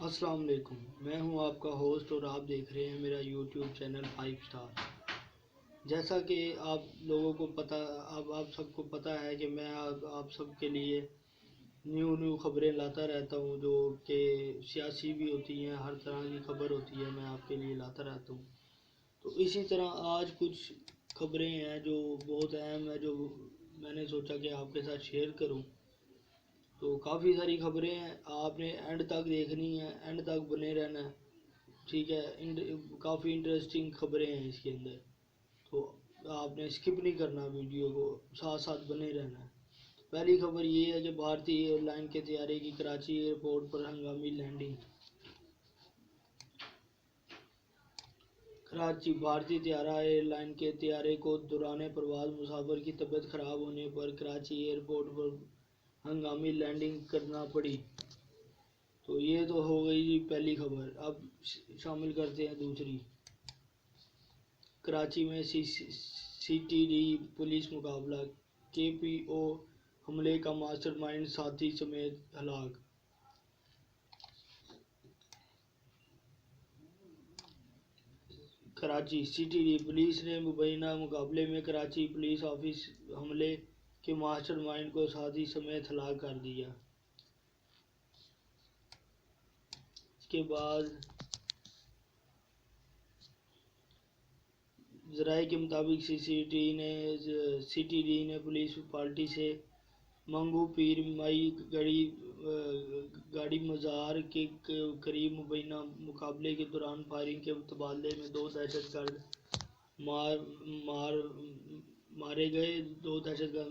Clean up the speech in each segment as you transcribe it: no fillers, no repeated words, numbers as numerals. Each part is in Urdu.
السلام علیکم، میں ہوں آپ کا ہوسٹ اور آپ دیکھ رہے ہیں میرا یوٹیوب چینل 5 سٹار۔ جیسا کہ آپ لوگوں کو پتہ، اب آپ سب کو پتہ ہے کہ میں آپ سب کے لیے نیو خبریں لاتا رہتا ہوں، جو کہ سیاسی بھی ہوتی ہیں، ہر طرح کی خبر ہوتی ہے، میں آپ کے لیے لاتا رہتا ہوں۔ تو اسی طرح آج کچھ خبریں ہیں جو بہت اہم ہیں، جو میں نے سوچا کہ آپ کے ساتھ شیئر کروں۔ تو کافی ساری خبریں ہیں، آپ نے اینڈ تک دیکھنی ہے، اینڈ تک بنے رہنا ہے، ٹھیک ہے۔ کافی انٹرسٹنگ خبریں ہیں اس کے اندر، تو آپ نے اسکپ نہیں کرنا، ویڈیو کو ساتھ ساتھ بنے رہنا ہے۔ پہلی خبر یہ ہے کہ بھارتی ایئر لائن کے طیارے کی کراچی ایئرپورٹ پر ہنگامی لینڈنگ۔ کراچی بھارتی طیارہ ایئر لائن کے طیارے کو دوران پرواز مسافر کی طبیعت خراب ہونے پر کراچی ایئرپورٹ پر ہنگامی لینڈنگ کرنا پڑی۔ تو یہ تو ہو گئی جی پہلی خبر۔ اب شامل کرتے ہیں دوسری۔ کراچی میں سی ٹی ڈی پولیس مقابلہ، کے پی او حملے کا ماسٹر مائنڈ ساتھی سمیت ہلاک۔ Karachi C T D police نے مبینہ مقابلے میں کراچی پولیس آفس حملے کے ماسٹر مائنڈ کو ساتھی سمیت ہلاک کر دیا۔ اس کے بعد ذرائع کے مطابق سی ٹی ڈی نے پولیس پارٹی سے منگو پیر مائی گاڑی مزار کے قریب مبینہ مقابلے کے دوران فائرنگ کے تبادلے میں دو دہشت گرد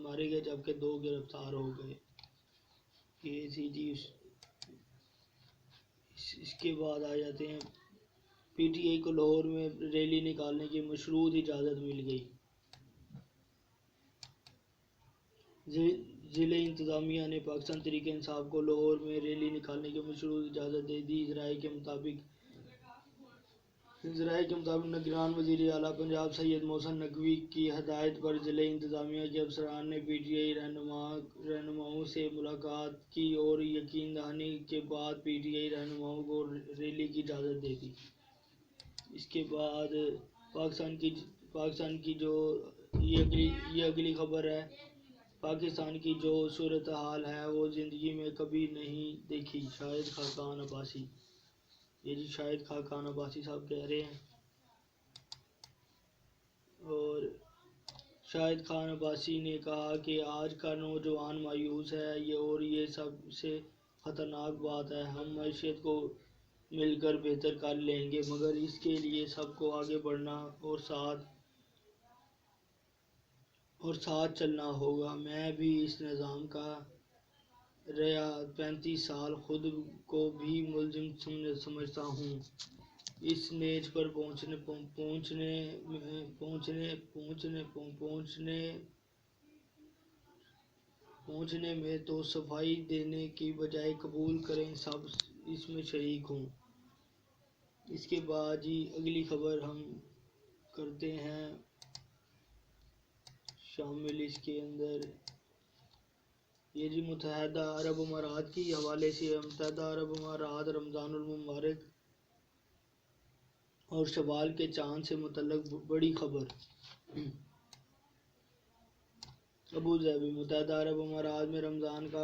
مارے گئے جبکہ دو گرفتار ہو گئے۔ یہ تھی جی۔ اس کے بعد آ جاتے ہیں، پی ٹی آئی کو لاہور میں ریلی نکالنے کی مشروط اجازت مل گئی۔ ضلع انتظامیہ نے پاکستان تحریک انصاف کو لاہور میں ریلی نکالنے کی مشروط اجازت دے دی۔ ذرائع کے مطابق نگران وزیر اعلیٰ پنجاب سید محسن نقوی کی ہدایت پر ضلع انتظامیہ کے افسران نے پی ٹی آئی رہنماؤں سے ملاقات کی اور یقین دہانی کے بعد پی ٹی آئی رہنماؤں کو ریلی کی اجازت دے دی۔ اس کے بعد پاکستان کی جو یہ اگلی خبر ہے، پاکستان کی جو صورتحال ہے وہ زندگی میں کبھی نہیں دیکھی، شاہد خاقان عباسی۔ یہ جی شاہد خاقان عباسی صاحب کہہ رہے ہیں، اور شاہد خان عباسی نے کہا کہ آج کا نوجوان مایوس ہے، یہ سب سے خطرناک بات ہے۔ ہم معیشت کو مل کر بہتر کر لیں گے، مگر اس کے لیے سب کو آگے بڑھنا اور ساتھ چلنا ہوگا۔ میں بھی اس نظام کا رہا 35 سال، خود کو بھی ملزم سمجھتا ہوں۔ اس نیز پر پہنچنے میں تو صفائی دینے کی بجائے قبول کریں سب اس میں شریک ہوں۔ اس کے بعد جی اگلی خبر ہم کرتے ہیں شامل اس کے اندر۔ یہ جی متحدہ عرب امارات کی حوالے سے متحدہ عرب امارات رمضان المبارک اور شوال کے چاند سے متعلق بڑی خبر۔ ابوظہبی متحدہ عرب امارات میں رمضان کا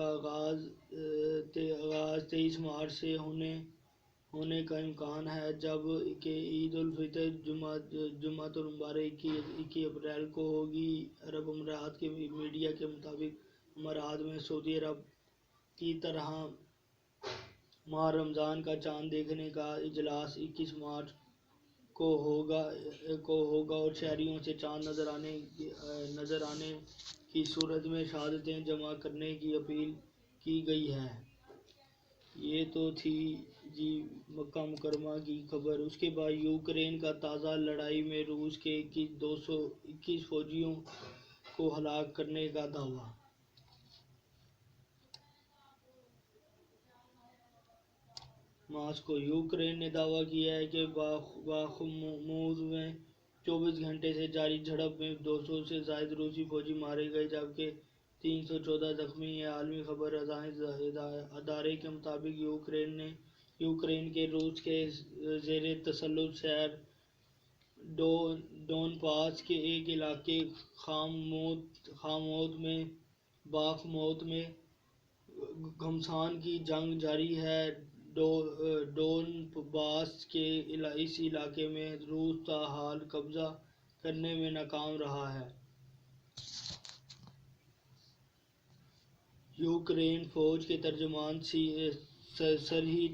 آغاز 23 مارچ سے ہونے کا امکان ہے، جب کہ عید الفطر جمعۃ المبارک 21 اپریل کو ہوگی۔ عرب امارات کے میڈیا کے مطابق امارات میں سعودی عرب کی طرح ماہ رمضان کا چاند دیکھنے کا اجلاس 21 مارچ کو ہوگا اور شہریوں سے چاند نظر آنے کی صورت میں شہادتیں جمع کرنے کی اپیل کی گئی ہے۔ یہ تو تھی جی مکہ مکرمہ کی خبر۔ اس کے بعد یوکرین کا تازہ لڑائی میں روس کے 221 فوجیوں کو ہلاک کرنے کا دعویٰ۔ ماسکو یوکرین نے دعویٰ کیا ہے کہ باخمود میں 24 گھنٹے سے جاری جھڑپ میں 200 سے زائد روسی فوجی مارے گئے، جبکہ 314 زخمی ہیں۔ عالمی خبر ادارے کے مطابق یوکرین کے روس کے زیر تسلط شہر ڈونباس کے ایک علاقے باخموت میں گھمسان کی جنگ جاری ہے۔ ڈونباس کے اس علاقے میں روس تاحال قبضہ کرنے میں ناکام رہا ہے۔ یوکرین فوج کے ترجمان سرہی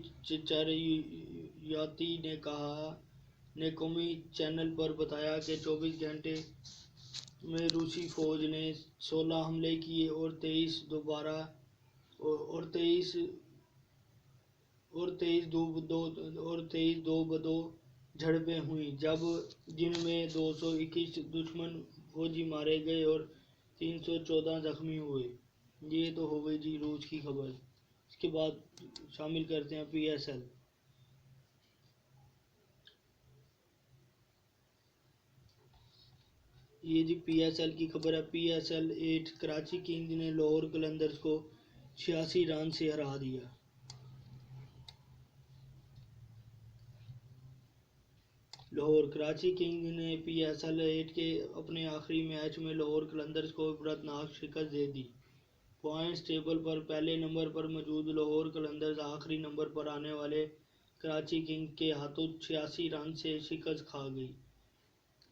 چریاتی نے قومی چینل پر بتایا کہ 24 گھنٹے میں روسی فوج نے 16 حملے کیے اور 23 دو بدو جھڑپیں ہوئیں، جن میں 221 دشمن فوجی مارے گئے اور 314 زخمی ہوئے۔ یہ تو ہو گئی جی روس کی خبر۔ اس کے بعد شامل کرتے ہیں پی ایس ایل۔ یہ جی پی ایس ایل کی خبر ہے۔ P S L 8 Karachi Kings نے لاہور قلندرز کو 86 رن سے ہرا دیا۔ لاہور کراچی کنگز نے پی ایس ایل 8 کے اپنے آخری میچ میں لاہور قلندرز کو عبرتناک شکست دے دی۔ پوائنٹس ٹیبل پر پہلے نمبر پر موجود لاہور قلندرز آخری نمبر پر آنے والے کراچی کنگز کے ہاتھوں 86 رن سے شکست کھا گئی۔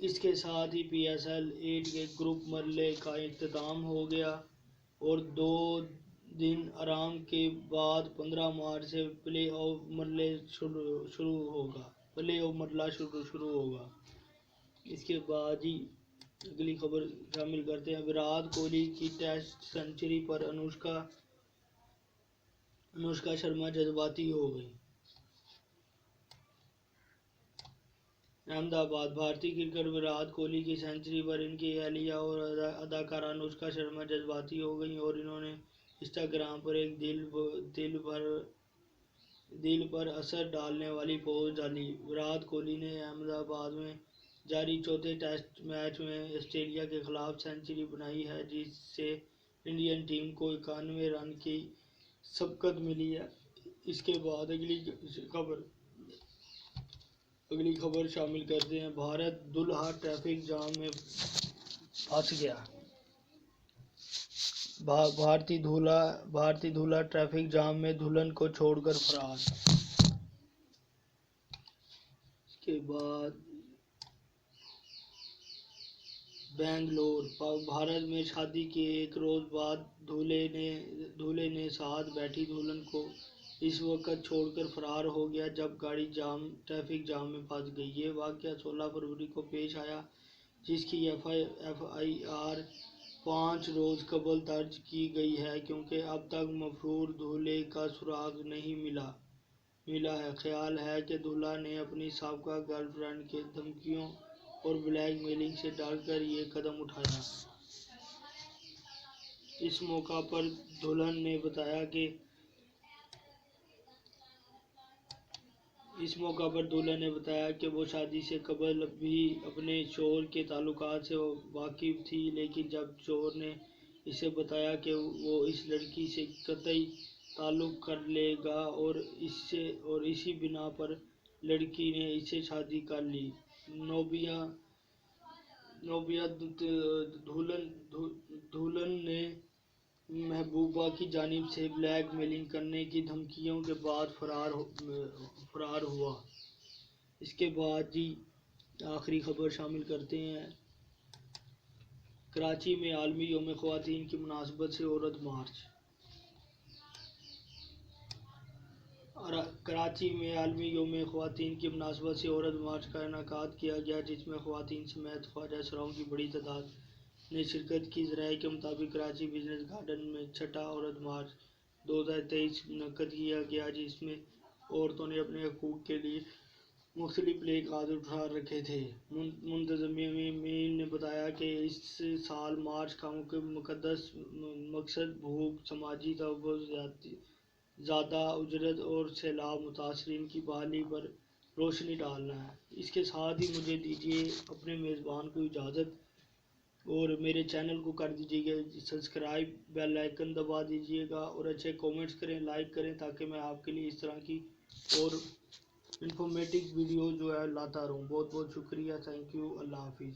اس کے ساتھ ہی پی ایس ایل 8 کے گروپ مرحلے کا اختتام ہو گیا اور 2 دن آرام کے بعد 15 مارچ سے پلے آف مرحلہ شروع ہوگا۔ اس کے بعد ہی اگلی خبر شامل کرتے ہیں۔ وراٹ کوہلی کی ٹیسٹ سنچری پر انوشکا شرما جذباتی ہو گئی۔ احمد آباد۔ بھارتی کرکٹر وراٹ کوہلی کی سنچری پر ان کی اہلیہ اور اداکارہ انوشکا شرما جذباتی ہو گئیں اور انہوں نے انسٹاگرام پر ایک دل پر اثر ڈالنے والی پوسٹ ڈالی۔ وراٹ کوہلی نے احمد آباد میں جاری چوتھے ٹیسٹ میچ میں آسٹریلیا کے خلاف سنچری بنائی ہے، جس سے انڈین ٹیم کو 91 رن کی سبقت ملی ہے۔ اس کے بعد اگلی خبر شامل کرتے ہیں۔ بھارت دولہا ٹریفک جام میں پھنس گیا۔ بھارتی دولہا ٹریفک جام میں دلہن کو چھوڑ کر فرار۔ اس کے بعد بنگلور۔ بھارت میں شادی کے ایک روز بعد دولہے نے ساتھ بیٹھی دلہن کو اس وقت چھوڑ کر فرار ہو گیا جب گاڑی ٹریفک جام میں پھنس گئی۔ یہ واقعہ 16 فروری کو پیش آیا، جس کی ایف آئی آر 5 روز قبل درج کی گئی ہے، کیونکہ اب تک مفرور دولہے کا سراغ نہیں ملا ہے۔ خیال ہے کہ دولہا نے اپنی سابقہ گرل فرینڈ کی دھمکیوں اور بلیک میلنگ سے ڈر کر یہ قدم اٹھایا۔ اس موقع پر دلہن نے بتایا کہ وہ شادی سے قبل بھی اپنے شوہر کے تعلقات سے واقف تھی، لیکن جب شوہر نے اسے بتایا کہ وہ اس لڑکی سے قطعی تعلق کر لے گا اور اسی بنا پر لڑکی نے اس سے شادی کر لی۔ نوبیہ دلہن نے محبوبہ کی جانب سے بلیک میلنگ کرنے کی دھمکیوں کے بعد فرار ہوا۔ اس کے بعد جی آخری خبر شامل کرتے ہیں۔ کراچی میں عالمی یوم خواتین کی مناسبت سے عورت مارچ۔ کراچی میں عالمی یوم خواتین کی مناسبت سے عورت مارچ کا انعقاد کیا گیا، جس میں خواتین سمیت خواجہ سراؤں کی بڑی تعداد نے شرکت کی۔ ذرائع کے مطابق کراچی بزنس گارڈن میں چھٹا عورت مارچ 2023 منعقد کیا گیا، جس میں عورتوں نے اپنے حقوق کے لیے مختلف پلے کارڈ اٹھا رکھے تھے۔ منتظمین نے بتایا کہ اس سال مارچ کا مقصد بھوک، سماجی تحفظ، زیادہ اجرت اور سیلاب متاثرین کی بحالی پر روشنی ڈالنا ہے۔ اس کے ساتھ ہی مجھے دیجیے اپنے میزبان کو اجازت۔ اور میرے چینل کو کر دیجیے گا سبسکرائب، بیل آئیکن دبا دیجیے گا اور اچھے کومنٹس کریں، لائک کریں، تاکہ میں آپ کے لیے اس طرح کی اور انفارمیٹو ویڈیو جو ہے لاتا رہوں۔ بہت بہت شکریہ، تھینک یو، اللہ حافظ۔